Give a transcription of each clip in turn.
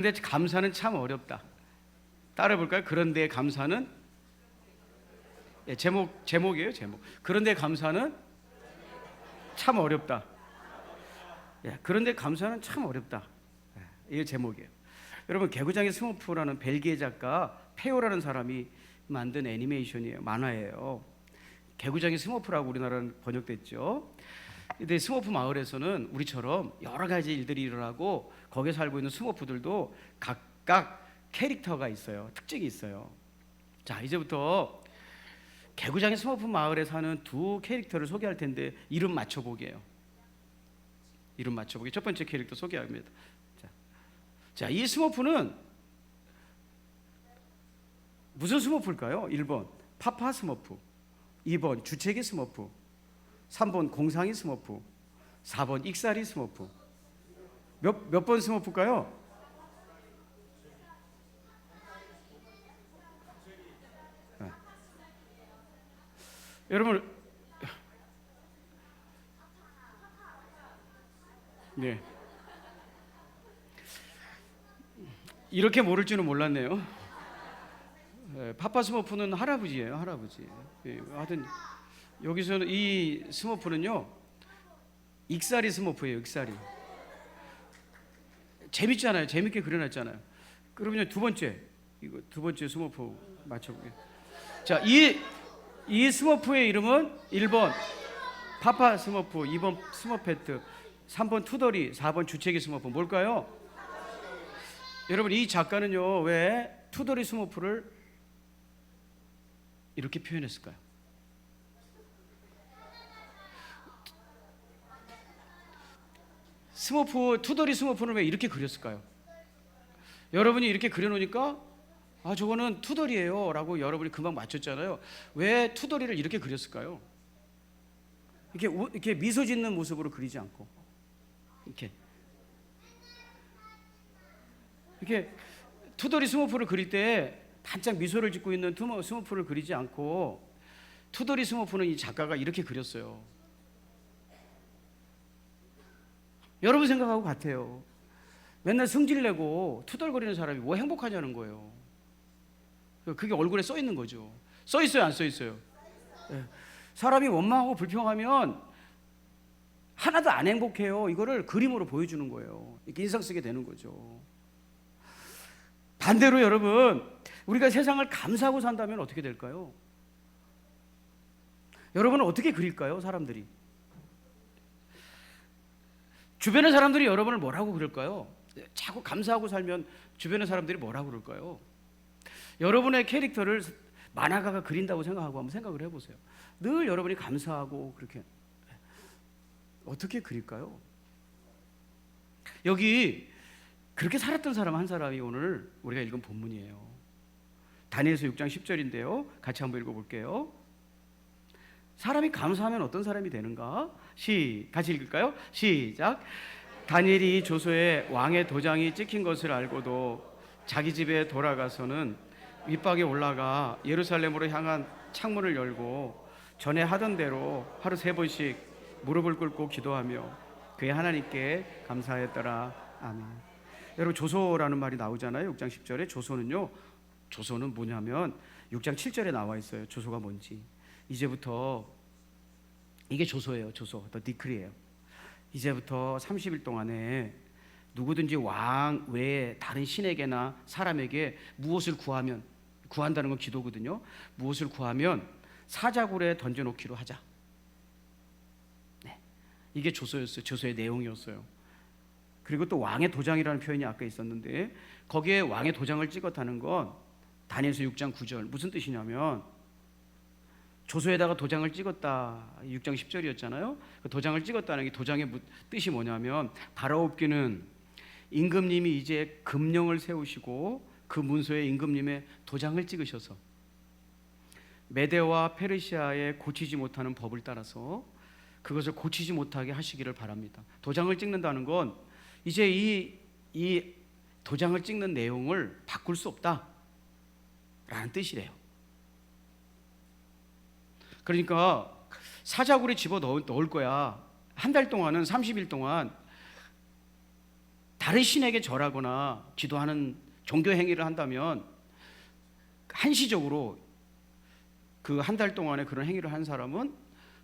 그런데 감사는 참 어렵다. 따라 볼까요? 그런데 감사는, 예, 제목이에요, 제목. 그런데 감사는 참 어렵다. 예, 그런데 감사는 참 어렵다. 예, 이게 제목이에요. 여러분, 개구장의 스머프라는 벨기에 작가 페오라는 사람이 만든 애니메이션이에요. 만화예요. 개구장의 스머프라고 우리나라는 번역됐죠. 근데 스머프 마을에서는 우리처럼 여러 가지 일들이 일어나고 거기에 살고 있는 스머프들도 각각 캐릭터가 있어요. 특징이 있어요. 자, 이제부터 개구장의 스머프 마을에 사는 두 캐릭터를 소개할 텐데 이름 맞춰보게요. 이름 맞춰보기. 첫 번째 캐릭터 소개합니다. 자, 이 스머프는 무슨 스머프일까요? 1번 파파 스머프, 2번 주책이 스머프, 3번 공상이 스머프, 4번 익살이 스머프. 몇 번 스머프일까요? 네. 여러분, 네, 이렇게 모를 줄은 몰랐네요. 네, 파파 스머프는 할아버지예요, 할아버지. 네, 하여튼 여기서는 이 스머프는요, 익살이 스머프예요, 익살이. 재밌잖아요, 재밌게 그려놨잖아요. 그러면 두 번째, 이거 두 번째 스머프 맞춰보게요. 자, 이 스머프의 이름은 1번 파파 스머프, 2번 스머페트, 3번 투덜이, 4번 주책이 스머프. 뭘까요? 여러분, 이 작가는요, 왜 투덜이 스머프를 이렇게 표현했을까요? 투덜이 스머프는 왜 이렇게 그렸을까요? 여러분이 이렇게 그려놓으니까 아, 저거는 투덜이에요 라고 여러분이 금방 맞췄잖아요. 왜 투덜이를 이렇게 그렸을까요? 이렇게 미소 짓는 모습으로 그리지 않고 이렇게 투덜이 스머프를 그릴 때 반짝 미소를 짓고 있는 스머프를 그리지 않고 투덜이 스머프는 이 작가가 이렇게 그렸어요. 여러분 생각하고 같아요. 맨날 승질내고 투덜거리는 사람이 뭐 행복하냐는 거예요. 그게 얼굴에 써 있는 거죠. 써 있어요, 안 써 있어요? 네. 사람이 원망하고 불평하면 하나도 안 행복해요. 이거를 그림으로 보여주는 거예요. 이렇게 인상 쓰게 되는 거죠. 반대로 여러분, 우리가 세상을 감사하고 산다면 어떻게 될까요? 여러분은 어떻게 그릴까요? 사람들이 주변의 사람들이 여러분을 뭐라고 그럴까요? 자꾸 감사하고 살면 주변의 사람들이 뭐라고 그럴까요? 여러분의 캐릭터를 만화가가 그린다고 생각하고 한번 생각을 해보세요. 늘 여러분이 감사하고 그렇게 어떻게 그릴까요? 여기 그렇게 살았던 사람 한 사람이 오늘 우리가 읽은 본문이에요. 다니엘서 6장 10절인데요. 같이 한번 읽어볼게요. 사람이 감사하면 어떤 사람이 되는가? 같이 읽을까요? 시작. 다니엘이 조서에 왕의 도장이 찍힌 것을 알고도 자기 집에 돌아가서는 윗방에 올라가 예루살렘으로 향한 창문을 열고 전에 하던 대로 하루 3번씩 무릎을 꿇고 기도하며 그의 하나님께 감사했더라. 아멘. 여러분, 조소라는 말이 나오잖아요. 6장 10절에 조소는 뭐냐면 6장 7절에 나와 있어요. 조소가 뭔지. 이제부터 이게 조소예요. 조소, 더 디크리예요. 이제부터 30일 동안에 누구든지 왕 외에 다른 신에게나 사람에게 무엇을 구한다는 건 기도거든요. 무엇을 구하면 사자굴에 던져놓기로 하자. 네, 이게 조소였어요. 조소의 내용이었어요. 그리고 또 왕의 도장이라는 표현이 아까 있었는데 거기에 왕의 도장을 찍었다는 건 다니엘서 6장 9절 무슨 뜻이냐면 조서에다가 도장을 찍었다. 6장 10절이었잖아요. 그 도장을 찍었다는 게 도장의 뜻이 뭐냐면 바라옵기는 임금님이 이제 금령을 세우시고 그 문서에 임금님의 도장을 찍으셔서 메대와 페르시아에 고치지 못하는 법을 따라서 그것을 고치지 못하게 하시기를 바랍니다. 도장을 찍는다는 건 이제 이 도장을 찍는 내용을 바꿀 수 없다라는 뜻이래요. 그러니까 사자굴에 집어 넣을 거야. 한 달 동안은 30일 동안 다른 신에게 절하거나 기도하는 종교 행위를 한다면 한시적으로 그 한 달 동안에 그런 행위를 한 사람은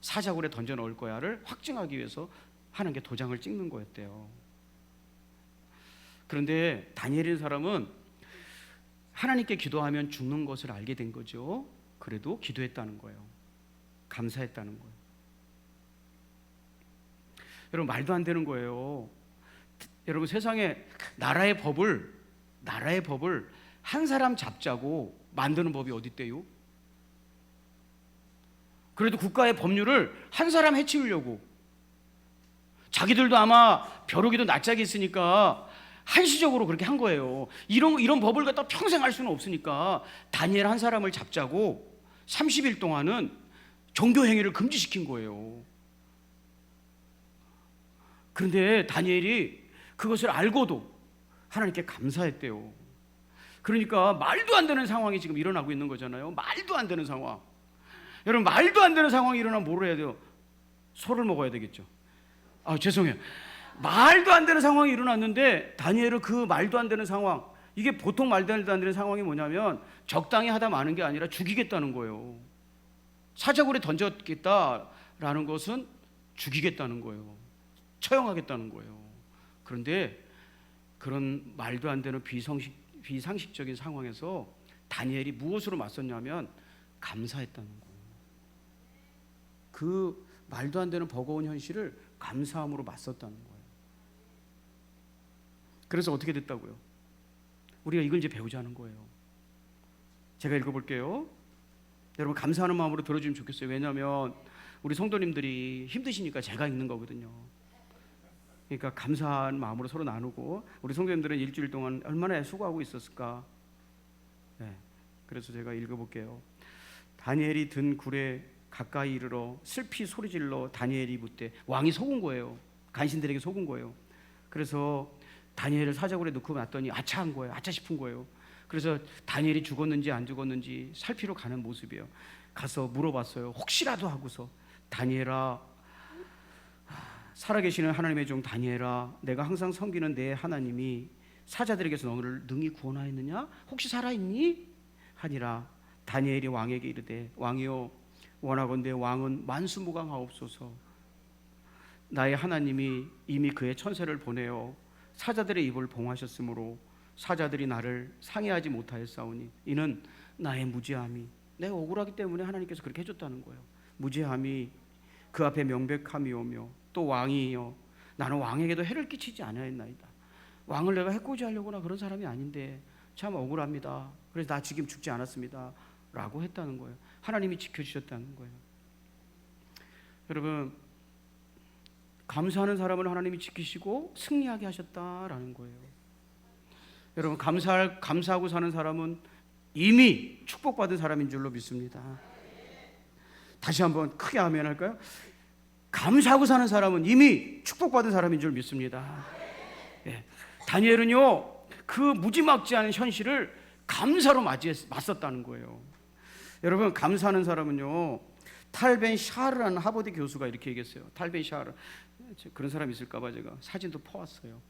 사자굴에 던져 넣을 거야를 확증하기 위해서 하는 게 도장을 찍는 거였대요. 그런데 다니엘이라는 사람은 하나님께 기도하면 죽는 것을 알게 된 거죠. 그래도 기도했다는 거예요. 감사했다는 거예요. 여러분, 말도 안 되는 거예요. 여러분, 세상에 나라의 법을 한 사람 잡자고 만드는 법이 어디 있대요? 그래도 국가의 법률을 한 사람 해치우려고, 자기들도 아마 벼룩이도 낯짝이 있으니까 한시적으로 그렇게 한 거예요. 이런 법을 갖다 평생 할 수는 없으니까 다니엘 한 사람을 잡자고 30일 동안은 종교 행위를 금지시킨 거예요. 그런데 다니엘이 그것을 알고도 하나님께 감사했대요. 그러니까 말도 안 되는 상황이 지금 일어나고 있는 거잖아요. 말도 안 되는 상황. 여러분, 말도 안 되는 상황이 일어나면 뭘 해야 돼요? 소를 먹어야 되겠죠. 죄송해요. 말도 안 되는 상황이 일어났는데 다니엘은 그 말도 안 되는 상황, 이게 보통 말도 안 되는 상황이 뭐냐면 적당히 하다 마는 게 아니라 죽이겠다는 거예요. 사자굴에 던졌겠다라는 것은 죽이겠다는 거예요. 처형하겠다는 거예요. 그런데 그런 말도 안 되는 비상식적인 상황에서 다니엘이 무엇으로 맞섰냐면 감사했다는 거예요. 그 말도 안 되는 버거운 현실을 감사함으로 맞섰다는 거예요. 그래서 어떻게 됐다고요? 우리가 이걸 이제 배우자는 거예요. 제가 읽어볼게요. 여러분, 감사하는 마음으로 들어주면 좋겠어요. 왜냐하면 우리 성도님들이 힘드시니까 제가 읽는 거거든요. 그러니까 감사한 마음으로 서로 나누고, 우리 성도님들은 일주일 동안 얼마나 수고하고 있었을까. 그래서 제가 읽어볼게요. 다니엘이 든 굴에 가까이 이르러 슬피 소리질러 다니엘이 묻되, 왕이 속은 거예요. 간신들에게 속은 거예요. 그래서 다니엘을 사자굴에 넣고 놨더니 아차한 거예요. 아차 싶은 거예요. 그래서 다니엘이 죽었는지 안 죽었는지 살피러 가는 모습이에요. 가서 물어봤어요. 혹시라도 하고서, 다니엘아, 살아계시는 하나님의 종 다니엘아, 내가 항상 섬기는 내 하나님이 사자들에게서 너를 능히 구원하였느냐? 혹시 살아있니? 하니라. 다니엘이 왕에게 이르되, 왕이여, 원하건대 왕은 만수무강하옵소서. 나의 하나님이 이미 그의 천사를 보내어 사자들의 입을 봉하셨으므로 사자들이 나를 상해하지 못하였사오니 이는 나의 무죄함이, 내가 억울하기 때문에 하나님께서 그렇게 해줬다는 거예요. 무죄함이 그 앞에 명백함이오며 또 왕이여, 나는 왕에게도 해를 끼치지 않았나이다. 왕을 내가 해코지 하려거나 그런 사람이 아닌데 참 억울합니다. 그래서 나 지금 죽지 않았습니다 라고 했다는 거예요. 하나님이 지켜주셨다는 거예요. 여러분, 감사하는 사람을 하나님이 지키시고 승리하게 하셨다라는 거예요. 여러분, 감사하고 사는 사람은 이미 축복받은 사람인 줄로 믿습니다. 다시 한번 크게 아멘 할까요? 감사하고 사는 사람은 이미 축복받은 사람인 줄 믿습니다. 다니엘은요, 그 무지막지한 현실을 감사로 맞섰다는 거예요. 여러분, 감사하는 사람은요, 탈벤 샤르라는 하버드 교수가 이렇게 얘기했어요. 탈벤 샤르, 그런 사람 있을까봐 제가 사진도 퍼왔어요.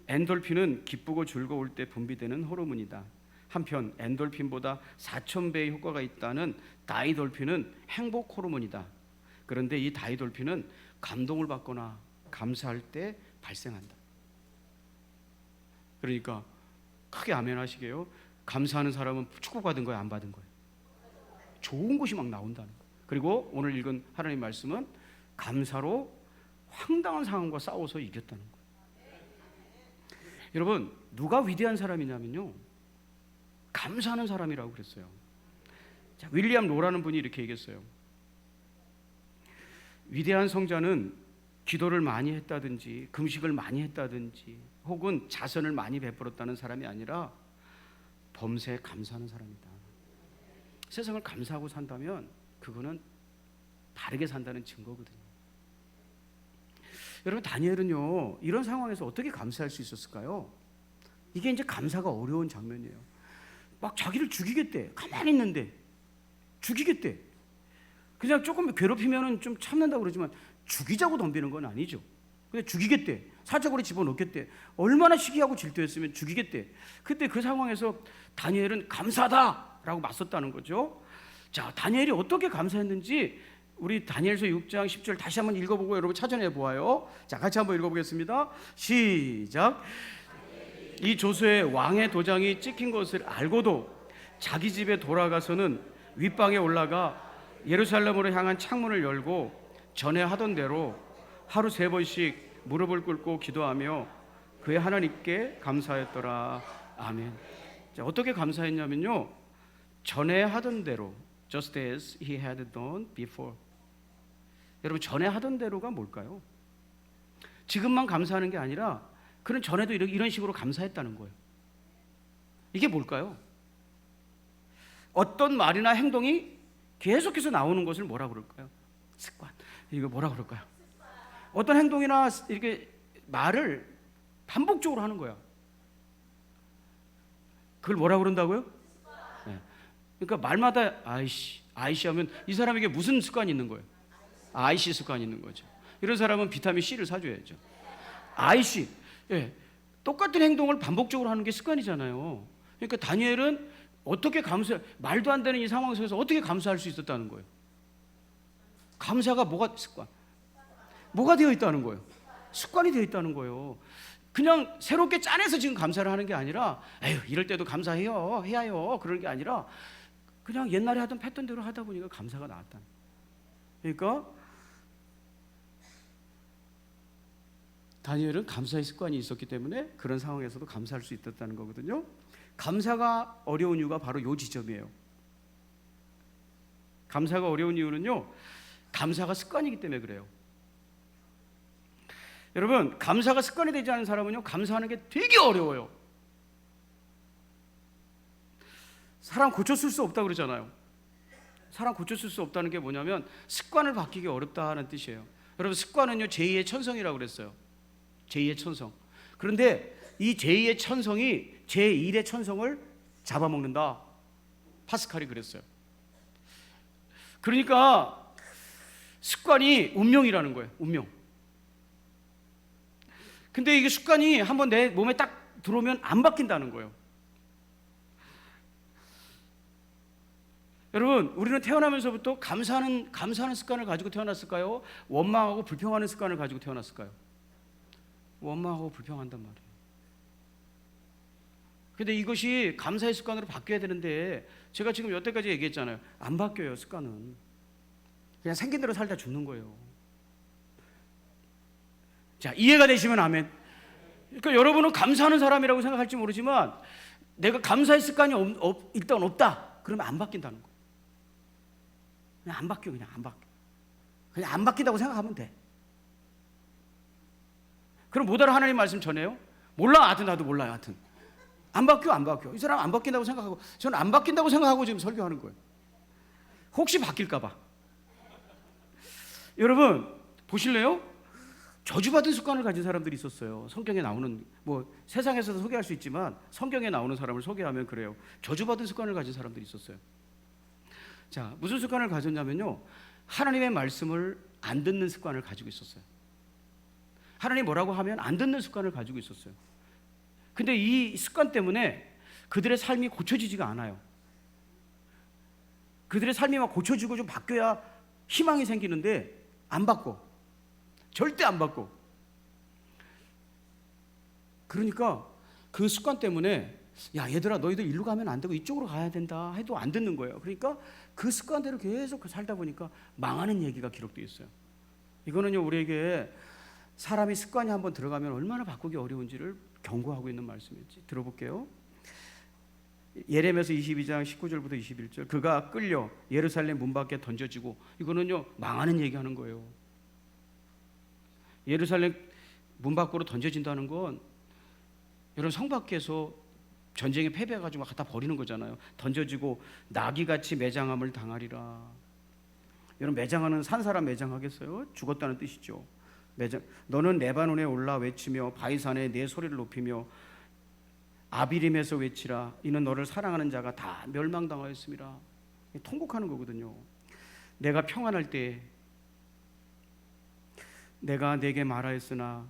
엔돌핀은 기쁘고 즐거울 때 분비되는 호르몬이다. 한편 엔돌핀보다 4000배의 효과가 있다는 다이돌핀은 행복 호르몬이다. 그런데 이 다이돌핀은 감동을 받거나 감사할 때 발생한다. 그러니까 크게 아멘 하시게요. 감사하는 사람은 축복받은 거예요, 안 받은 거예요? 좋은 것이 막 나온다는 거예요. 그리고 오늘 읽은 하나님 말씀은 감사로 황당한 상황과 싸워서 이겼다는 거예요. 여러분, 누가 위대한 사람이냐면요, 감사하는 사람이라고 그랬어요. 자, 윌리엄 로라는 분이 이렇게 얘기했어요. 위대한 성자는 기도를 많이 했다든지 금식을 많이 했다든지 혹은 자선을 많이 베풀었다는 사람이 아니라 범사에 감사하는 사람이다. 세상을 감사하고 산다면 그거는 바르게 산다는 증거거든요. 여러분, 다니엘은요, 이런 상황에서 어떻게 감사할 수 있었을까요? 이게 이제 감사가 어려운 장면이에요. 막 자기를 죽이겠대. 가만히 있는데 죽이겠대. 그냥 조금 괴롭히면 좀 참는다고 그러지만 죽이자고 덤비는 건 아니죠. 근데 죽이겠대. 사적으로 집어넣겠대. 얼마나 시기하고 질투했으면 죽이겠대. 그때 그 상황에서 다니엘은 감사하다라고 맞섰다는 거죠. 자, 다니엘이 어떻게 감사했는지 우리 다니엘서 6장 10절 다시 한번 읽어보고 여러분 찾아내 보아요. 자, 같이 한번 읽어보겠습니다. 시작. 이 조서에 왕의 도장이 찍힌 것을 알고도 자기 집에 돌아가서는 윗방에 올라가 예루살렘으로 향한 창문을 열고 전에 하던 대로 하루 3번씩 무릎을 꿇고 기도하며 그의 하나님께 감사했더라. 아멘. 자, 어떻게 감사했냐면요, 전에 하던 대로, just as he had done before. 여러분, 전에 하던 대로가 뭘까요? 지금만 감사하는 게 아니라 그는 전에도 이런 식으로 감사했다는 거예요. 이게 뭘까요? 어떤 말이나 행동이 계속해서 나오는 것을 뭐라 그럴까요? 습관. 이거 뭐라 그럴까요? 어떤 행동이나 이렇게 말을 반복적으로 하는 거야. 그걸 뭐라 그런다고요? 네. 그러니까 말마다 아이씨 하면 이 사람에게 무슨 습관이 있는 거예요? 아이씨 습관이 있는 거죠. 이런 사람은 비타민 C를 사줘야죠. 아이씨. 예. 똑같은 행동을 반복적으로 하는 게 습관이잖아요. 그러니까 다니엘은 어떻게 말도 안 되는 이 상황 속에서 어떻게 감사할 수 있었다는 거예요? 감사가 뭐가 되어 있다는 거예요? 습관이 되어 있다는 거예요. 그냥 새롭게 짜내서 지금 감사를 하는 게 아니라 에휴 이럴 때도 해야요 그런 게 아니라 그냥 옛날에 하던 패턴대로 하다 보니까 감사가 나왔다. 그러니까 다니엘은 감사의 습관이 있었기 때문에 그런 상황에서도 감사할 수 있었다는 거거든요. 감사가 어려운 이유가 바로 이 지점이에요. 감사가 어려운 이유는요, 감사가 습관이기 때문에 그래요. 여러분, 감사가 습관이 되지 않은 사람은요, 감사하는 게 되게 어려워요. 사람 고쳐쓸 수 없다고 그러잖아요. 사람 고쳐쓸 수 없다는 게 뭐냐면 습관을 바뀌기 어렵다는 뜻이에요. 여러분, 습관은요 제2의 천성이라고 그랬어요. 제2의 천성. 그런데 이 제2의 천성이 제1의 천성을 잡아먹는다. 파스칼이 그랬어요. 그러니까 습관이 운명이라는 거예요. 운명. 근데 이게 습관이 한번 내 몸에 딱 들어오면 안 바뀐다는 거예요. 여러분, 우리는 태어나면서부터 감사하는 습관을 가지고 태어났을까요? 원망하고 불평하는 습관을 가지고 태어났을까요? 원망하고 불평한단 말이에요. 근데 이것이 감사의 습관으로 바뀌어야 되는데 제가 지금 여태까지 얘기했잖아요. 안 바뀌어요. 습관은 그냥 생긴 대로 살다 죽는 거예요. 자, 이해가 되시면 아멘. 그러니까 여러분은 감사하는 사람이라고 생각할지 모르지만 내가 감사의 습관이 일단 없다 그러면 안 바뀐다는 거예요. 그냥 안 바뀌어. 그냥 안 바뀐다고 생각하면 돼. 그럼 뭐다라 하나님 말씀 전해요? 몰라. 하여튼 나도 몰라요. 하여튼 안 바뀌어. 이 사람 안 바뀐다고 생각하고 저는 안 바뀐다고 생각하고 지금 설교하는 거예요. 혹시 바뀔까 봐. 여러분 보실래요? 저주받은 습관을 가진 사람들이 있었어요. 성경에 나오는, 뭐 세상에서도 소개할 수 있지만 성경에 나오는 사람을 소개하면 그래요. 저주받은 습관을 가진 사람들이 있었어요. 자, 무슨 습관을 가졌냐면요, 하나님의 말씀을 안 듣는 습관을 가지고 있었어요. 하나님 뭐라고 하면 안 듣는 습관을 가지고 있었어요. 근데 이 습관 때문에 그들의 삶이 고쳐지지가 않아요. 그들의 삶이 막 고쳐지고 좀 바뀌어야 희망이 생기는데 안 바꿔. 절대 안 바꿔. 그러니까 그 습관 때문에 야 얘들아 너희들 일로 가면 안 되고 이쪽으로 가야 된다 해도 안 듣는 거예요. 그러니까 그 습관대로 계속 살다 보니까 망하는 얘기가 기록되어 있어요. 이거는요 우리에게 사람이 습관이 한번 들어가면 얼마나 바꾸기 어려운지를 경고하고 있는 말씀인지 들어볼게요. 예레미야서 22장 19절부터 21절. 그가 끌려 예루살렘 문 밖에 던져지고, 이거는요 망하는 얘기하는 거예요. 예루살렘 문 밖으로 던져진다는 건 여러분 성 밖에서 전쟁에 패배해가지고 갖다 버리는 거잖아요. 던져지고 나귀같이 매장함을 당하리라. 여러분 매장하는 산 사람 매장하겠어요? 죽었다는 뜻이죠. 너는 레바논에 올라 외치며 바이산에 내 소리를 높이며 아비림에서 외치라. 이는 너를 사랑하는 자가 다 멸망당하였습니다. 통곡하는 거거든요. 내가 평안할 때 내가 내게 말하였으나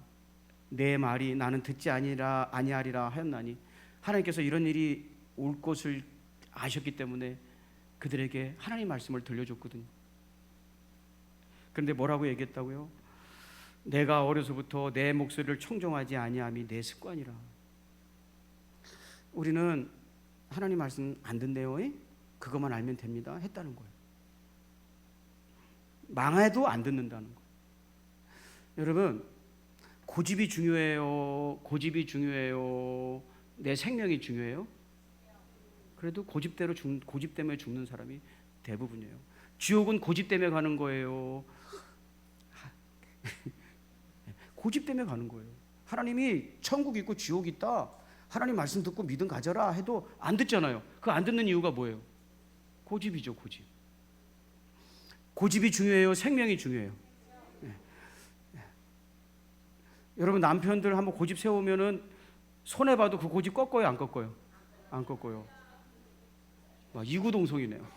내 말이 나는 듣지 아니하리라 하였나니, 하나님께서 이런 일이 올 것을 아셨기 때문에 그들에게 하나님 말씀을 들려줬거든요. 그런데 뭐라고 얘기했다고요? 내가 어려서부터 내 목소리를 청종하지 아니함이 내 습관이라. 우리는 하나님 말씀 안 듣네요. 그것만 알면 됩니다 했다는 거예요. 망해도 안 듣는다는 거예요. 여러분, 고집이 중요해요? 고집이 중요해요? 내 생명이 중요해요? 그래도 고집 때문에 죽는 사람이 대부분이에요. 지옥은 고집 때문에 가는 거예요. 고집 때문에 가는 거예요. 하나님이 천국 있고 지옥 있다, 하나님 말씀 듣고 믿음 가져라 해도 안 듣잖아요. 그 안 듣는 이유가 뭐예요? 고집이죠, 고집. 고집이 중요해요? 생명이 중요해요? 여러분, 남편들 한번 고집 세우면은 손해봐도 그 고집 꺾어요, 안 꺾어요? 안 꺾어요. 이구동성이네요.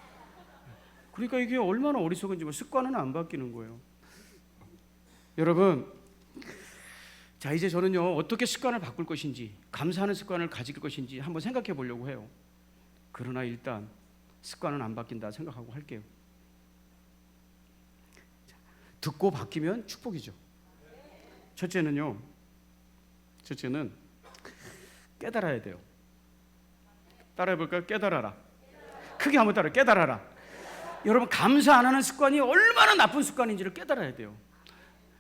그러니까 이게 얼마나 어리석은지, 습관은 안 바뀌는 거예요. 여러분, 자, 이제 저는요, 어떻게 습관을 바꿀 것인지, 감사하는 습관을 가질 것인지 한번 생각해 보려고 해요. 그러나 일단 습관은 안 바뀐다 생각하고 할게요. 듣고 바뀌면 축복이죠. 첫째는 깨달아야 돼요. 따라해볼까요? 깨달아라. 크게 한번 따라해. 깨달아라. 여러분, 감사 안 하는 습관이 얼마나 나쁜 습관인지를 깨달아야 돼요.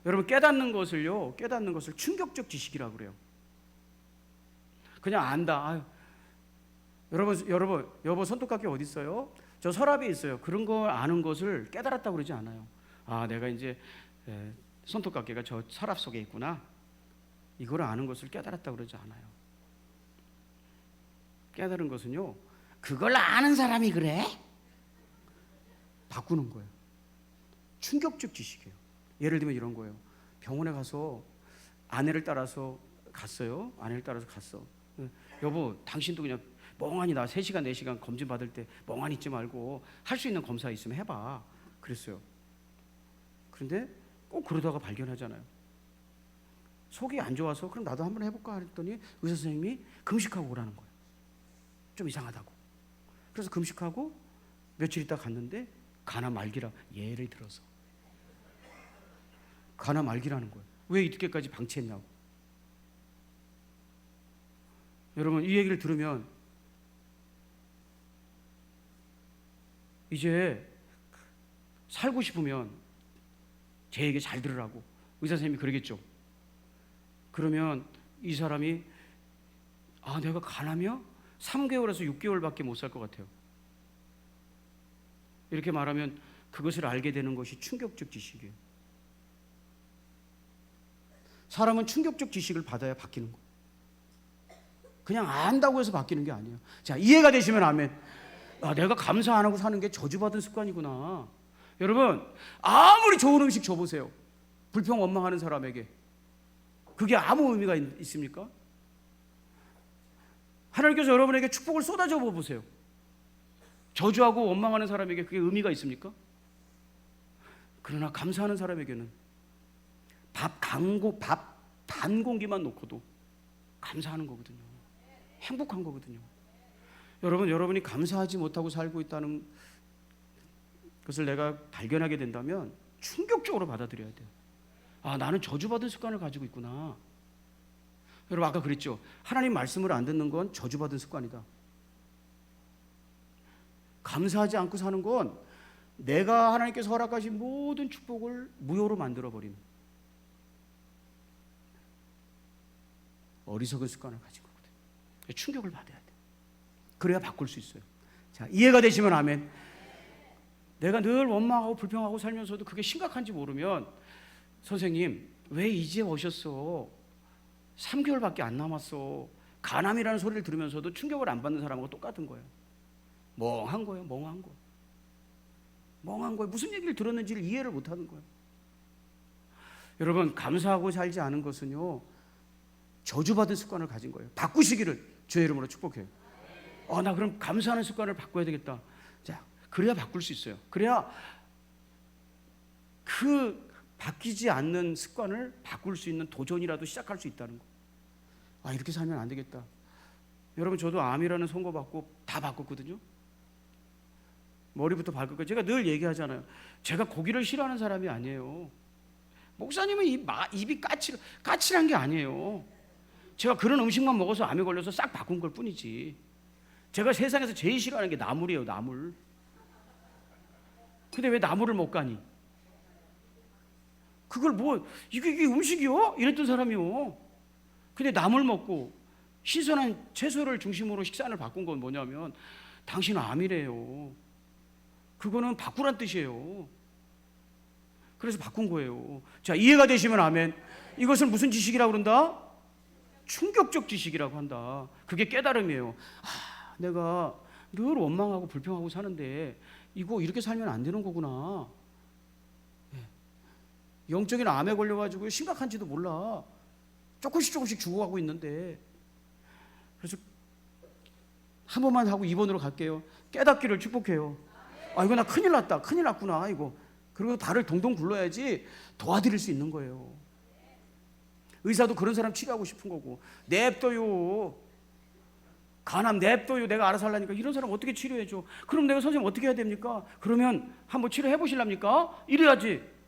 여러분, 깨닫는 것을 충격적 지식이라고 그래요. 그냥 안다. 아유. 여러분, 여보 손톱깎이 어디 있어요? 저 서랍에 있어요. 그런 거 아는 것을 깨달았다고 그러지 않아요. 아, 내가 이제 손톱깎이가 저 서랍 속에 있구나. 이걸 아는 것을 깨달았다고 그러지 않아요. 깨달은 것은요, 그걸 아는 사람이 그래? 바꾸는 거예요. 충격적 지식이에요. 예를 들면 이런 거예요. 병원에 가서 아내를 따라서 갔어요. 아내를 따라서 갔어. 여보, 당신도 그냥 멍하니 나 3시간 4시간 검진 받을 때 멍하니 있지 말고 할 수 있는 검사 있으면 해봐. 그랬어요. 그런데 꼭 그러다가 발견하잖아요. 속이 안 좋아서 그럼 나도 한번 해볼까 했더니 의사 선생님이 금식하고 오라는 거예요. 좀 이상하다고. 그래서 금식하고 며칠 있다 갔는데 가나 말기라. 예를 들어서 가나 말기라는 거예요. 왜 이렇게까지 방치했냐고. 여러분, 이 얘기를 들으면 이제 살고 싶으면 제 얘기 잘 들으라고 의사 선생님이 그러겠죠. 그러면 이 사람이 내가 가나며 3개월에서 6개월밖에 못 살 것 같아요. 이렇게 말하면 그것을 알게 되는 것이 충격적 지식이에요. 사람은 충격적 지식을 받아야 바뀌는 거예요. 그냥 안다고 해서 바뀌는 게 아니에요. 자, 이해가 되시면 아멘. 내가 감사 안 하고 사는 게 저주받은 습관이구나. 여러분, 아무리 좋은 음식 줘보세요. 불평 원망하는 사람에게 그게 아무 의미가 있습니까? 하나님께서 여러분에게 축복을 쏟아져 보세요. 저주하고 원망하는 사람에게 그게 의미가 있습니까? 그러나 감사하는 사람에게는 밥 반 공기만 놓고도 감사하는 거거든요. 행복한 거거든요. 여러분이 감사하지 못하고 살고 있다는 것을 내가 발견하게 된다면 충격적으로 받아들여야 돼요. 나는 저주받은 습관을 가지고 있구나. 여러분, 아까 그랬죠. 하나님 말씀을 안 듣는 건 저주받은 습관이다. 감사하지 않고 사는 건 내가 하나님께서 허락하신 모든 축복을 무효로 만들어버리는 어리석은 습관을 가진 거거든요. 충격을 받아야 돼. 그래야 바꿀 수 있어요. 자, 이해가 되시면 아멘. 내가 늘 원망하고 불평하고 살면서도 그게 심각한지 모르면 선생님, 왜 이제 오셨어? 3개월밖에 안 남았어. 간암이라는 소리를 들으면서도 충격을 안 받는 사람하고 똑같은 거예요. 멍한 거예요. 멍한 거예요. 무슨 얘기를 들었는지를 이해를 못하는 거예요. 여러분, 감사하고 살지 않은 것은요, 저주받은 습관을 가진 거예요. 바꾸시기를 주의 이름으로 축복해요. 나 그럼 감사하는 습관을 바꿔야 되겠다. 자, 그래야 바꿀 수 있어요. 그래야 그 바뀌지 않는 습관을 바꿀 수 있는 도전이라도 시작할 수 있다는 거. 아, 이렇게 살면 안 되겠다. 여러분, 저도 암이라는 선고 받고 다 바꿨거든요. 머리부터 발끝까지. 제가 늘 얘기하잖아요. 제가 고기를 싫어하는 사람이 아니에요. 목사님은 입이 까칠한 게 아니에요. 제가 그런 음식만 먹어서 암에 걸려서 싹 바꾼 걸 뿐이지. 제가 세상에서 제일 싫어하는 게 나물이에요. 나물. 근데 왜 나물을 못 가니? 그걸 뭐 이게 음식이요? 이랬던 사람이요. 근데 나물 먹고 신선한 채소를 중심으로 식단을 바꾼 건 뭐냐면 당신은 암이래요. 그거는 바꾸란 뜻이에요. 그래서 바꾼 거예요. 자, 이해가 되시면 아멘. 이것을 무슨 지식이라고 그런다? 충격적 지식이라고 한다. 그게 깨달음이에요. 아, 내가 늘 원망하고 불평하고 사는데 이거 이렇게 살면 안 되는 거구나. 영적인 암에 걸려가지고 심각한지도 몰라. 조금씩 죽어가고 있는데. 그래서 한 번만 하고 2번으로 갈게요. 깨닫기를 축복해요. 아, 이거 나 큰일 났다. 큰일 났구나 이거. 그리고 발을 동동 굴러야지 도와드릴 수 있는 거예요. 의사도 그런 사람 치료하고 싶은 거고. 냅둬요. 간암 냅둬요. 내가 알아서 하려니까. 이런 사람 어떻게 치료해줘? 그럼 내가 선생님 어떻게 해야 됩니까? 그러면 한번 치료해 보실랍니까? 이래야지.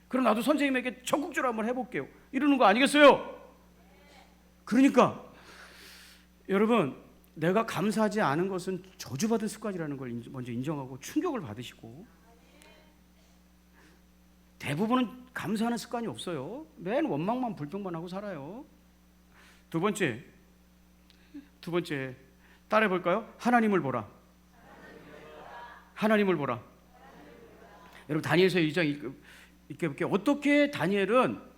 그럼 나도 선생님에게 적극적으로 한번 해볼게요. 이러는 거 아니겠어요? 그러니까 여러분, 내가 감사하지 않은 것은 저주받은 습관이라는 걸 먼저 인정하고 충격을 받으시고, 대부분은 감사하는 습관이 없어요. 맨 원망만 불평만 하고 살아요. 두 번째 따라해 볼까요? 하나님을 보라. 하나님을 보라. 여러분, 다니엘서 1장 읽게 어떻게 다니엘은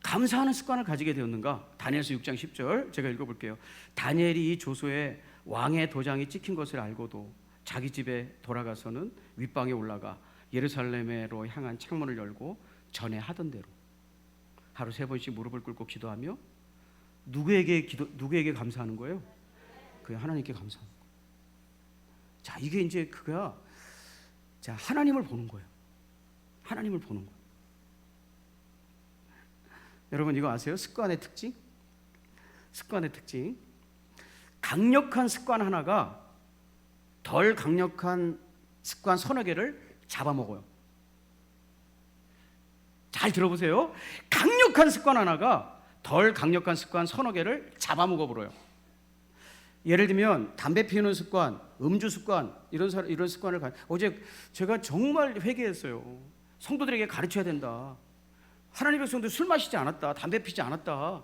감사하는 습관을 가지게 되었는가? 다니엘서 6장 10절 제가 읽어볼게요. 다니엘이 이 조서에 왕의 도장이 찍힌 것을 알고도 자기 집에 돌아가서는 윗방에 올라가 예루살렘으로 향한 창문을 열고 전에 하던 대로 하루 3번씩 무릎을 꿇고 기도하며 누구에게 감사하는 거예요? 그 하나님께 감사하는 거예요. 자, 이게 이제 그거야. 자, 하나님을 보는 거예요. 하나님을 보는 거예요. 여러분, 이거 아세요? 습관의 특징? 습관의 특징. 강력한 습관 하나가 덜 강력한 습관 서너 개를 잡아먹어요. 잘 들어보세요. 강력한 습관 하나가 덜 강력한 습관 서너 개를 잡아먹어버려요. 예를 들면 담배 피우는 습관, 음주 습관, 이런 습관을 어제 제가 정말 회개했어요. 성도들에게 가르쳐야 된다. 하나님의 백성들 술 마시지 않았다. 담배 피지 않았다.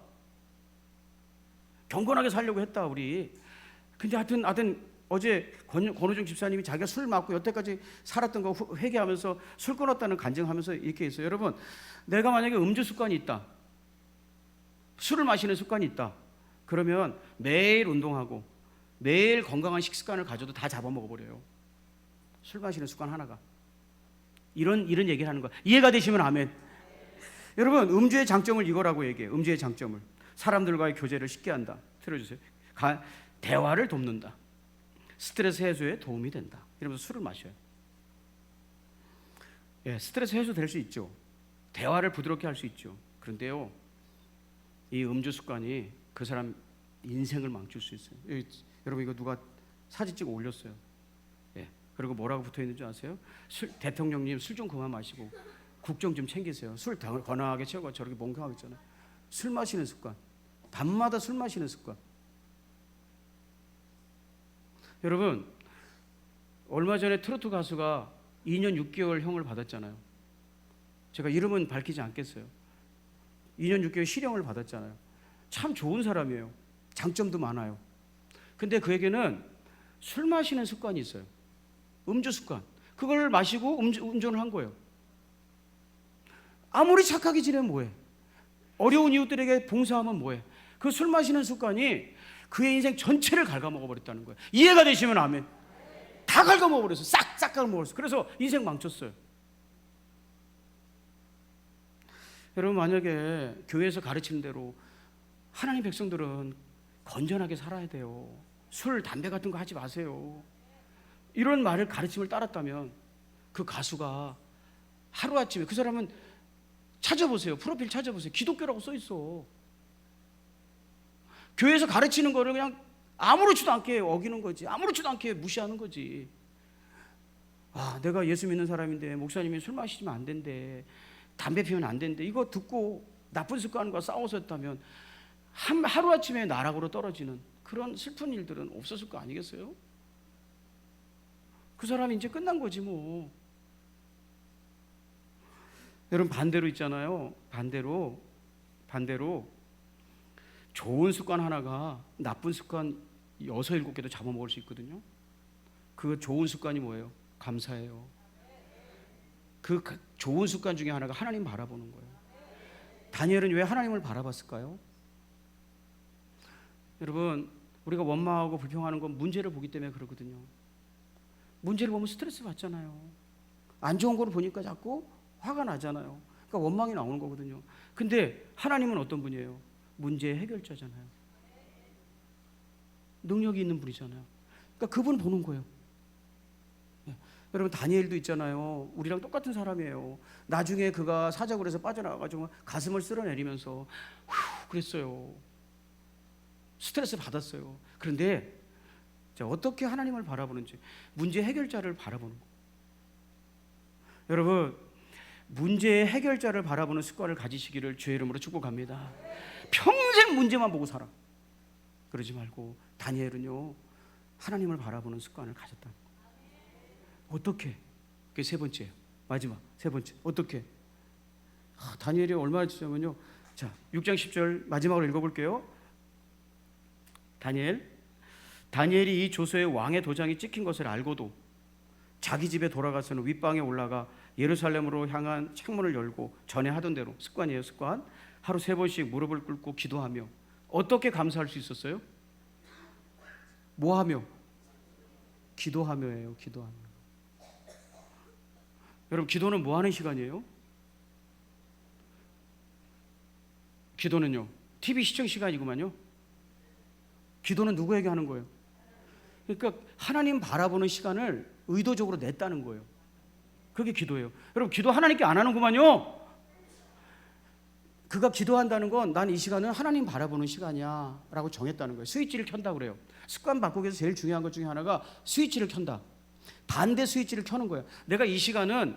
경건하게 살려고 했다 우리. 근데 하여튼 어제 권호중 집사님이 자기가 술 맞고 여태까지 살았던 거 회개하면서 술 끊었다는 간증하면서 이렇게 했어요. 여러분, 내가 만약에 음주 습관이 있다, 술을 마시는 습관이 있다, 그러면 매일 운동하고 매일 건강한 식습관을 가져도 다 잡아먹어버려요. 술 마시는 습관 하나가. 이런 얘기를 하는 거야. 이해가 되시면 아멘. 여러분, 음주의 장점을 이거라고 얘기해요. 음주의 장점을. 사람들과의 교제를 쉽게 한다. 들어주세요. 대화를 돕는다. 스트레스 해소에 도움이 된다. 이러면서 술을 마셔요. 예, 스트레스 해소 될 수 있죠. 대화를 부드럽게 할 수 있죠. 그런데요, 이 음주 습관이 그 사람 인생을 망칠 수 있어요. 여러분, 이거 누가 사진 찍어 올렸어요. 예, 그리고 뭐라고 붙어 있는 줄 아세요? 대통령님 술 좀 그만 마시고 국정 좀 챙기세요. 술 건강하게 채우고 저렇게 멍청하게 있잖아요. 술 마시는 습관, 밤마다 술 마시는 습관. 여러분, 얼마 전에 트로트 가수가 2년 6개월 형을 받았잖아요. 제가 이름은 밝히지 않겠어요. 2년 6개월 실형을 받았잖아요. 참 좋은 사람이에요. 장점도 많아요. 근데 그에게는 술 마시는 습관이 있어요. 음주 습관. 그걸 마시고 운전을 한 거예요. 아무리 착하게 지내면 뭐해? 어려운 이웃들에게 봉사하면 뭐해? 그 술 마시는 습관이 그의 인생 전체를 갉아먹어버렸다는 거예요. 이해가 되시면 아멘. 다 갉아먹어버렸어요. 싹 갉아먹었어요. 그래서 인생 망쳤어요. 여러분, 만약에 교회에서 가르치는 대로 하나님 백성들은 건전하게 살아야 돼요. 술, 담배 같은 거 하지 마세요. 이런 말을 가르침을 따랐다면 그 가수가 하루아침에 그 사람은 찾아보세요. 프로필 찾아보세요. 기독교라고 써 있어. 교회에서 가르치는 거를 그냥 아무렇지도 않게 어기는 거지. 아무렇지도 않게 무시하는 거지. 내가 예수 믿는 사람인데 목사님이 술 마시면 안 된대, 담배 피우면 안 된대, 이거 듣고 나쁜 습관과 싸워서 했다면 하루아침에 나락으로 떨어지는 그런 슬픈 일들은 없었을 거 아니겠어요? 그 사람이 이제 끝난 거지 뭐. 여러분, 반대로 있잖아요. 반대로 좋은 습관 하나가 나쁜 습관 6, 7개도 잡아먹을 수 있거든요. 그 좋은 습관이 뭐예요? 감사해요. 그 좋은 습관 중에 하나가 하나님 바라보는 거예요. 다니엘은 왜 하나님을 바라봤을까요? 여러분, 우리가 원망하고 불평하는 건 문제를 보기 때문에 그러거든요. 문제를 보면 스트레스 받잖아요. 안 좋은 걸 보니까 자꾸 화가 나잖아요. 그러니까 원망이 나오는 거거든요. 근데 하나님은 어떤 분이에요? 문제의 해결자잖아요. 능력이 있는 분이잖아요. 그러니까 그분 보는 거예요. 여러분, 다니엘도 있잖아요. 우리랑 똑같은 사람이에요. 나중에 그가 사자굴에서 빠져나가가지고 가슴을 쓸어내리면서 그랬어요. 스트레스 받았어요. 그런데 어떻게 하나님을 바라보는지, 문제 해결자를 바라보는 거예요. 여러분, 문제의 해결자를 바라보는 습관을 가지시기를 주의 이름으로 축복합니다. 평생 문제만 보고 살아. 그러지 말고 다니엘은요, 하나님을 바라보는 습관을 가졌다. 어떻게? 그게 세 번째예요. 마지막 세 번째. 어떻게? 다니엘이 얼마나 지냐면요. 자, 6장 10절 마지막으로 읽어볼게요. 다니엘이 이 조서에 왕의 도장이 찍힌 것을 알고도 자기 집에 돌아가서는 윗방에 올라가 예루살렘으로 향한 창문을 열고 전에 하던 대로, 습관이에요, 습관. 하루 3번씩 무릎을 꿇고 기도하며. 어떻게 감사할 수 있었어요? 뭐하며? 기도하며예요. 기도하며. 여러분, 기도는 뭐 하는 시간이에요? 기도는요, TV 시청 시간이구만요. 기도는 누구에게 하는 거예요? 그러니까 하나님 바라보는 시간을 의도적으로 냈다는 거예요. 그게 기도예요. 여러분, 기도 하나님께 안 하는구만요. 그가 기도한다는 건 난 이 시간은 하나님 바라보는 시간이야 라고 정했다는 거예요. 스위치를 켠다 그래요. 습관 바꾸기 위해서 제일 중요한 것 중에 하나가 스위치를 켠다. 반대 스위치를 켜는 거예요. 내가 이 시간은,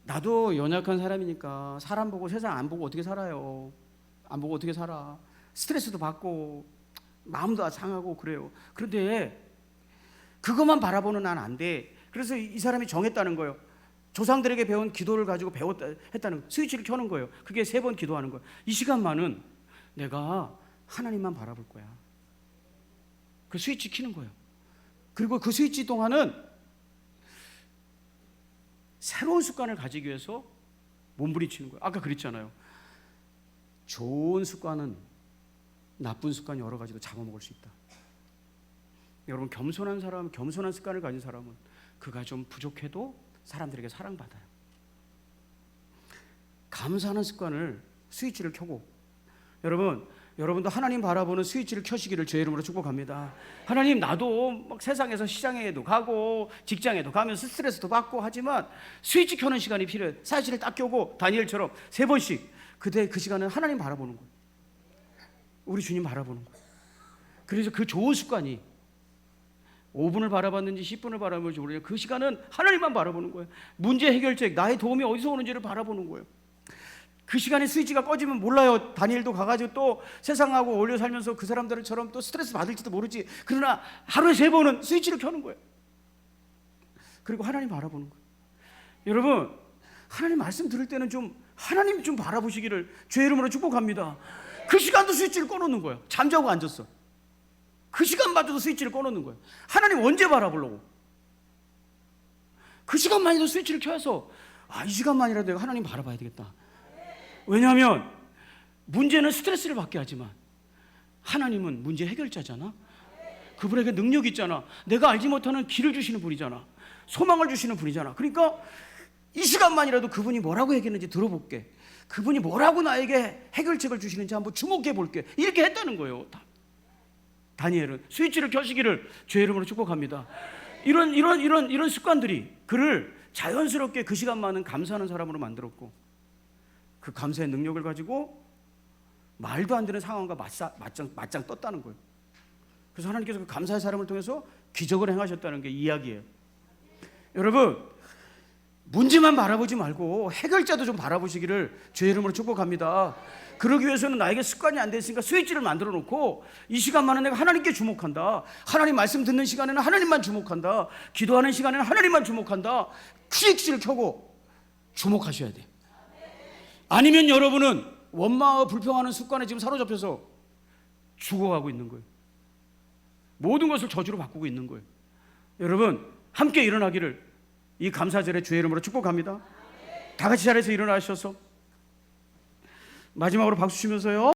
나도 연약한 사람이니까 사람 보고 세상 안 보고 어떻게 살아요. 안 보고 어떻게 살아. 스트레스도 받고 마음도 상하고 그래요. 그런데 그것만 바라보는 난 안 돼. 그래서 이 사람이 정했다는 거예요. 조상들에게 배운 기도를 가지고 했다는 거예요. 스위치를 켜는 거예요. 그게 3번 기도하는 거예요. 이 시간만은 내가 하나님만 바라볼 거야. 그 스위치 켜는 거예요. 그리고 그 스위치 동안은 새로운 습관을 가지기 위해서 몸부림치는 거예요. 아까 그랬잖아요. 좋은 습관은 나쁜 습관 여러 가지도 잡아먹을 수 있다. 여러분, 겸손한 사람, 겸손한 습관을 가진 사람은 그가 좀 부족해도 사람들에게 사랑받아요. 감사하는 습관을, 스위치를 켜고, 여러분도 하나님 바라보는 스위치를 켜시기를 주의 이름으로 축복합니다. 하나님, 나도 막 세상에서 시장에도 가고 직장에도 가면서 스트레스도 받고 하지만 스위치 켜는 시간이 필요해. 스위치를 딱 켜고 다니엘처럼 3번씩 그 시간은 하나님 바라보는 거예요. 우리 주님 바라보는 거예요. 그래서 그 좋은 습관이 5분을 바라봤는지 10분을 바라보는지 모르겠어요. 그 시간은 하나님만 바라보는 거예요. 문제 해결책, 나의 도움이 어디서 오는지를 바라보는 거예요. 그 시간에 스위치가 꺼지면 몰라요. 다니엘도 가가지고 또 세상하고 어울려 살면서 그 사람들처럼 또 스트레스 받을지도 모르지. 그러나 하루에 3번은 스위치를 켜는 거예요. 그리고 하나님 바라보는 거예요. 여러분, 하나님 말씀 들을 때는 하나님 좀 바라보시기를 주의 이름으로 축복합니다. 그 시간도 스위치를 꺼놓는 거예요. 잠자고 앉았어. 그 시간마저도 스위치를 꺼놓는 거예요. 하나님 언제 바라보려고? 그 시간만이라도 스위치를 켜서 이 시간만이라도 내가 하나님 바라봐야 되겠다. 왜냐하면 문제는 스트레스를 받게 하지만 하나님은 문제 해결자잖아. 그분에게 능력이 있잖아. 내가 알지 못하는 길을 주시는 분이잖아. 소망을 주시는 분이잖아. 그러니까 이 시간만이라도 그분이 뭐라고 얘기했는지 들어볼게. 그분이 뭐라고 나에게 해결책을 주시는지 한번 주목해 볼게. 이렇게 했다는 거예요. 다니엘은 스위치를 켜시기를 주의 이름으로 축복합니다. 이런 습관들이 그를 자연스럽게 그 시간만은 감사하는 사람으로 만들었고, 그 감사의 능력을 가지고 말도 안 되는 상황과 맞짱 떴다는 거예요. 그래서 하나님께서 그 감사의 사람을 통해서 기적을 행하셨다는 게 이야기예요. 여러분, 문제만 바라보지 말고 해결자도 좀 바라보시기를 주의 이름으로 축복합니다. 그러기 위해서는 나에게 습관이 안 됐으니까 스위치를 만들어 놓고 이 시간만은 내가 하나님께 주목한다. 하나님 말씀 듣는 시간에는 하나님만 주목한다. 기도하는 시간에는 하나님만 주목한다. 스위치를 켜고 주목하셔야 돼요. 아니면 여러분은 원망하고 불평하는 습관에 지금 사로잡혀서 죽어가고 있는 거예요. 모든 것을 저주로 바꾸고 있는 거예요. 여러분, 함께 일어나기를 이 감사절에 주의 이름으로 축복합니다. 다 같이 자리에서 일어나셔서 마지막으로 박수 치면서요.